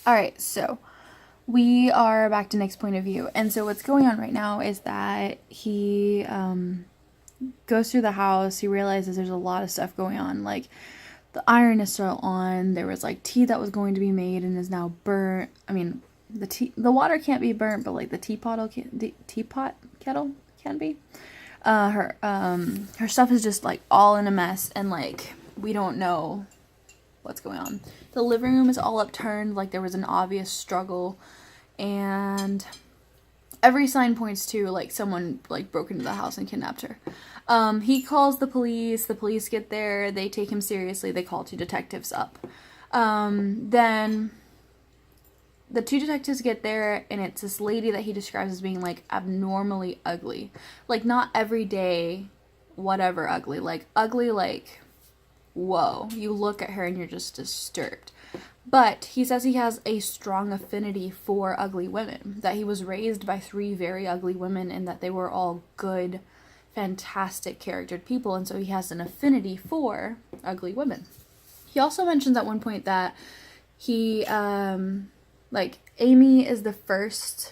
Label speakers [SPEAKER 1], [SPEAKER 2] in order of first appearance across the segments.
[SPEAKER 1] Alright, so we are back to Nick's point of view. And so what's going on right now is that he goes through the house. He realizes there's a lot of stuff going on. Like, the iron is still on. There was like tea that was going to be made and is now burnt. I mean, the water can't be burnt, but like the teapot kettle can be. Her stuff is just like all in a mess, and like we don't know what's going on. The living room is all upturned, like there was an obvious struggle, and every sign points to like someone like broke into the house and kidnapped her. He calls the police get there, they take him seriously, they call two detectives up. Then the two detectives get there, and it's this lady that he describes as being like abnormally ugly. Like, not everyday whatever ugly, like whoa, you look at her and you're just disturbed. But he says he has a strong affinity for ugly women, that he was raised by three very ugly women, and that they were all good, fantastic charactered people, and so he has an affinity for ugly women. He also mentions at one point that he, like, Amy is the first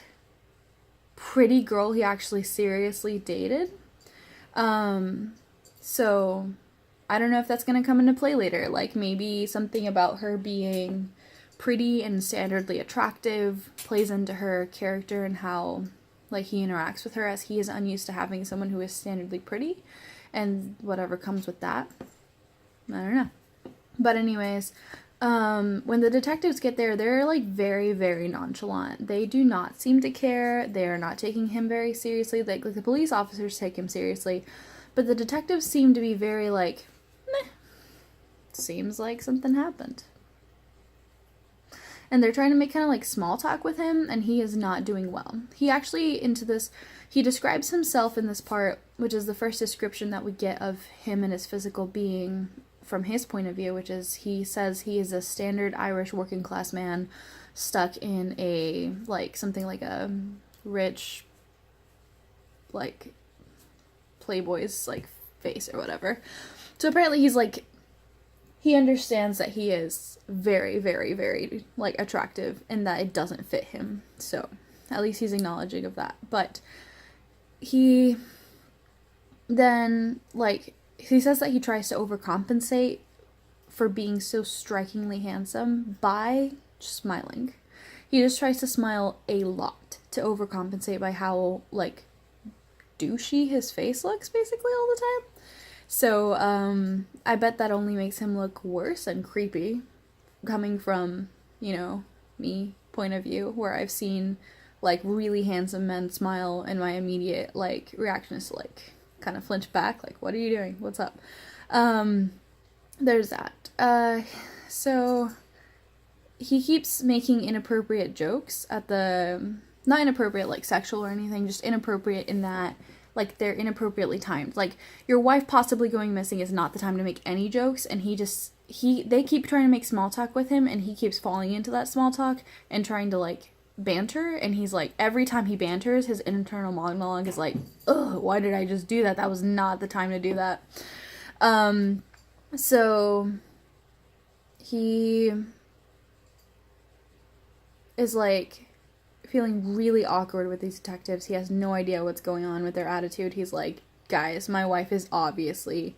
[SPEAKER 1] pretty girl he actually seriously dated. So I don't know if that's going to come into play later. Like, maybe something about her being pretty and standardly attractive plays into her character and how, like, he interacts with her, as he is unused to having someone who is standardly pretty, and whatever comes with that. I don't know. But anyways, when the detectives get there, they're like very, very nonchalant. They do not seem to care. They are not taking him very seriously. Like the police officers take him seriously, but the detectives seem to be very like, meh, seems like something happened. And they're trying to make kind of like small talk with him, and he is not doing well. He actually, he describes himself in this part, which is the first description that we get of him and his physical being from his point of view, which is, he says he is a standard Irish working class man stuck in a, like, something like a rich, like, playboy's, like, face or whatever. So apparently he's, like, he understands that he is very, very, very, like, attractive, and that it doesn't fit him. So at least he's acknowledging of that. But he then, like, he says that he tries to overcompensate for being so strikingly handsome by smiling. He just tries to smile a lot to overcompensate by how, like, douchey his face looks basically all the time. So, I bet that only makes him look worse and creepy, coming from, you know, me point of view, where I've seen, like, really handsome men smile, and my immediate, like, reaction is to, like, kind of flinch back, like, what are you doing? What's up? There's that. So he keeps making inappropriate jokes at the, not inappropriate like sexual or anything, just inappropriate in that, like, they're inappropriately timed. Like, your wife possibly going missing is not the time to make any jokes, and they keep trying to make small talk with him, and he keeps falling into that small talk and trying to, like, banter, and he's like, every time he banters, his internal monologue is like, ugh, why did I just do that? That was not the time to do that. So he is like feeling really awkward with these detectives. He has no idea what's going on with their attitude. He's like, guys, my wife is obviously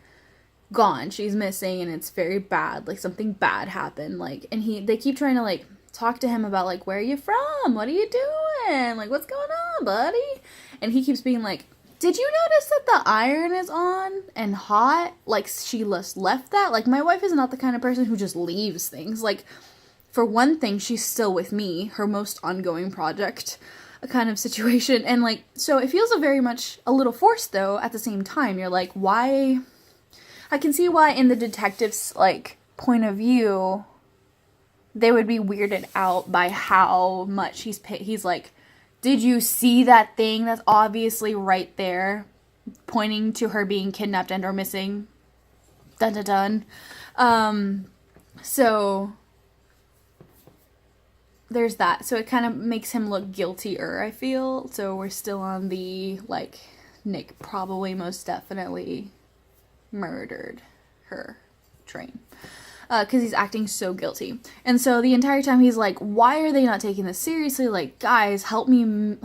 [SPEAKER 1] gone. She's missing, and it's very bad. Like, something bad happened. Like, and they keep trying to, like, talk to him about, like, where are you from? What are you doing? Like, what's going on, buddy? And he keeps being like, did you notice that the iron is on and hot? Like, she just left that? Like, my wife is not the kind of person who just leaves things. Like, for one thing, she's still with me, her most ongoing project, a kind of situation. And, like, so it feels very much a little forced, though, at the same time. You're like, why? I can see why in the detective's, like, point of view, they would be weirded out by how much he's like, did you see that thing that's obviously right there, pointing to her being kidnapped and or missing? Dun dun dun. So there's that. So it kind of makes him look guiltier, I feel. So we're still on the, like, Nick probably most definitely murdered her train. because he's acting so guilty. And so the entire time he's like, why are they not taking this seriously? Like, guys, help me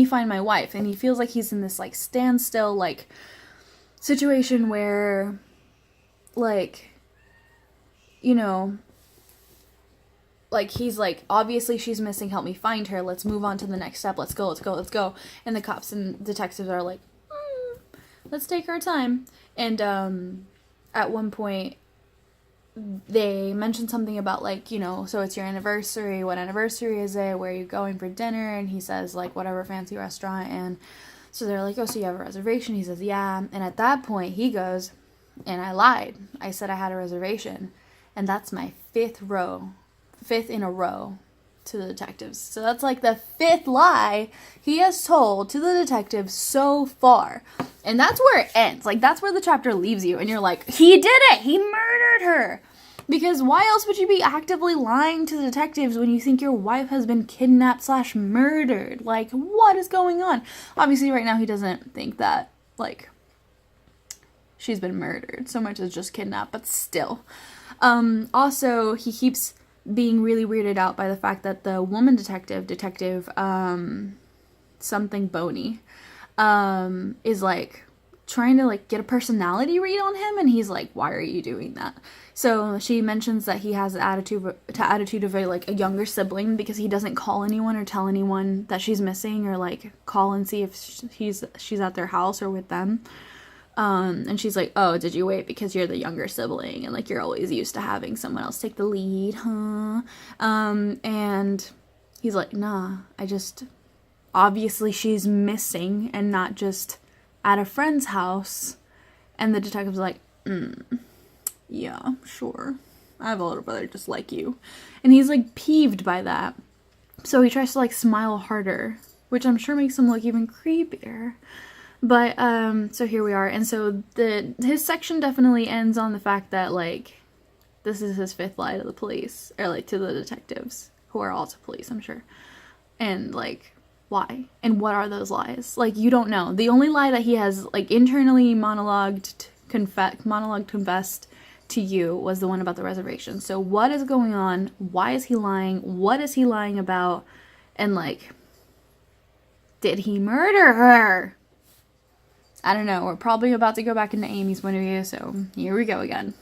[SPEAKER 1] find my wife. And he feels like he's in this like standstill like situation where, like, you know, like, he's like, obviously she's missing, help me find her, let's move on to the next step, let's go. And the cops and detectives are like, let's take our time. And at one point they mentioned something about, like, you know, so it's your anniversary, what anniversary is it, where are you going for dinner? And he says, like, whatever fancy restaurant. And so they're like, oh, so you have a reservation? He says, yeah. And at that point he goes, and I lied, I said I had a reservation, and that's my fifth in a row to the detectives. So that's like the fifth lie he has told to the detectives so far. And that's where it ends. Like, that's where the chapter leaves you. And you're like, he did it! He murdered her! Because why else would you be actively lying to the detectives when you think your wife has been kidnapped/murdered? Like, what is going on? Obviously, right now he doesn't think that, like, she's been murdered so much as just kidnapped, but still. Also, he keeps being really weirded out by the fact that the woman detective something Boney, is like trying to like get a personality read on him, and he's like, why are you doing that? So she mentions that he has an attitude of a younger sibling, because he doesn't call anyone or tell anyone that she's missing, or like call and see if she's at their house or with them. And she's like, oh, did you wait because you're the younger sibling and like you're always used to having someone else take the lead, huh? And he's like, nah, obviously she's missing and not just at a friend's house. And the detective's like, yeah, sure, I have a little brother just like you. And he's like peeved by that, so he tries to like smile harder, which I'm sure makes him look even creepier. But, so here we are. And so his section definitely ends on the fact that, like, this is his fifth lie to the police, or, like, to the detectives, who are also police, I'm sure. And, like, why? And what are those lies? Like, you don't know. The only lie that he has, like, internally confessed to you was the one about the reservation. So what is going on? Why is he lying? What is he lying about? And, like, did he murder her? I don't know. We're probably about to go back into Amy's point of view, so here we go again.